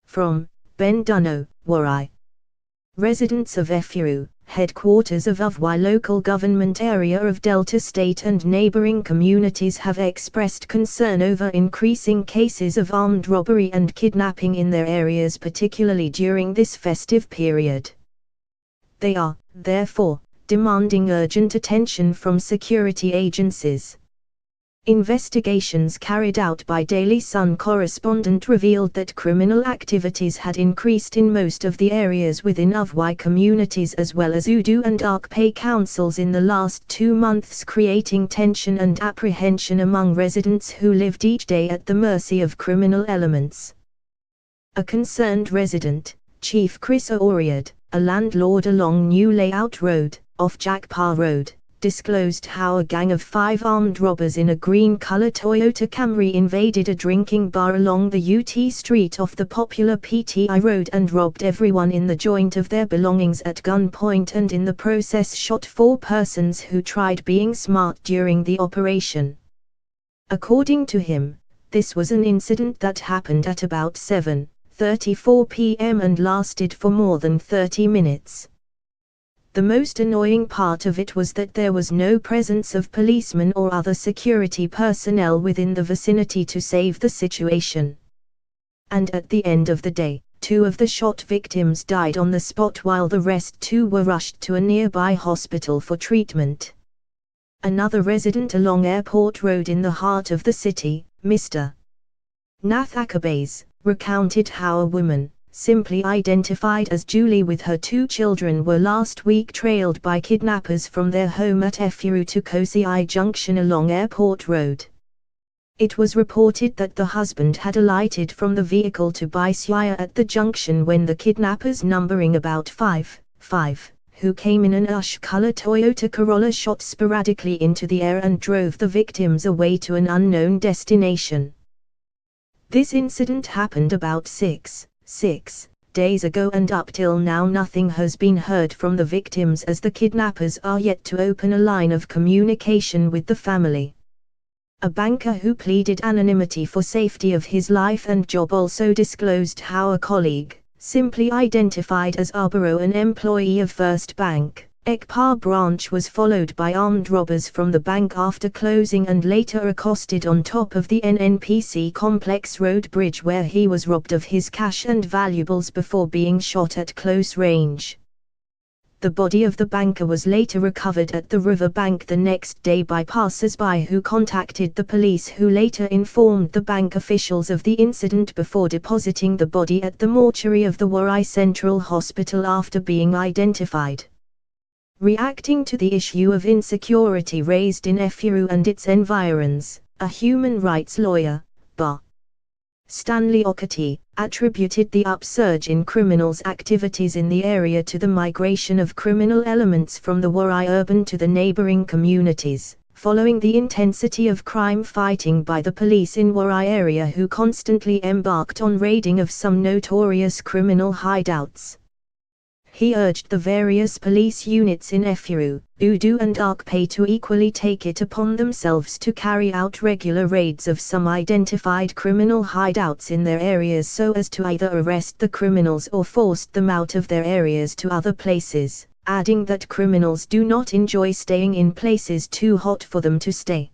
From Benduno, Warai. Residents of Efuru, headquarters of Uvwai local government area of Delta State and neighboring communities have expressed concern over increasing cases of armed robbery and kidnapping in their areas, particularly during this festive period. They are, therefore, demanding urgent attention from security agencies. Investigations carried out by Daily Sun correspondent revealed that criminal activities had increased in most of the areas within Uvwai communities as well as Udu and Arkpay councils in the last 2 months, creating tension and apprehension among residents who lived each day at the mercy of criminal elements. A concerned resident, Chief Chris Oriad, a landlord along New Layout Road, off Jakpar Road, disclosed how a gang of 5 armed robbers in a green-color Toyota Camry invaded a drinking bar along the UT Street off the popular PTI Road and robbed everyone in the joint of their belongings at gunpoint, and in the process shot 4 persons who tried being smart during the operation. According to him, this was an incident that happened at about 7:34 p.m. and lasted for more than 30 minutes. The most annoying part of it was that there was no presence of policemen or other security personnel within the vicinity to save the situation. And at the end of the day, 2 of the shot victims died on the spot while the rest 2 were rushed to a nearby hospital for treatment. Another resident along Airport Road in the heart of the city, Mr. Nath Akabays, recounted how a woman, simply identified as Julie with her 2 children, were last week trailed by kidnappers from their home at Efuru to Kosi Junction along Airport Road. It was reported that the husband had alighted from the vehicle to buy suya at the junction when the kidnappers, numbering about 5, who came in an ash-color Toyota Corolla, shot sporadically into the air and drove the victims away to an unknown destination. This incident happened about 6 days ago, and up till now nothing has been heard from the victims, as the kidnappers are yet to open a line of communication with the family. A banker who pleaded anonymity for safety of his life and job also disclosed how a colleague, simply identified as Arboro, an employee of First Bank, Ekpar branch, was followed by armed robbers from the bank after closing and later accosted on top of the NNPC Complex Road Bridge, where he was robbed of his cash and valuables before being shot at close range. The body of the banker was later recovered at the river bank the next day by passers-by who contacted the police, who later informed the bank officials of the incident before depositing the body at the mortuary of the Warai Central Hospital after being identified. Reacting to the issue of insecurity raised in Efuru and its environs, a human rights lawyer, Ba. Stanley Okati, attributed the upsurge in criminals' activities in the area to the migration of criminal elements from the Warai urban to the neighboring communities, following the intensity of crime fighting by the police in Warai area, who constantly embarked on raiding of some notorious criminal hideouts. He urged the various police units in Efuru, Udu and Arkpay to equally take it upon themselves to carry out regular raids of some identified criminal hideouts in their areas so as to either arrest the criminals or force them out of their areas to other places, adding that criminals do not enjoy staying in places too hot for them to stay.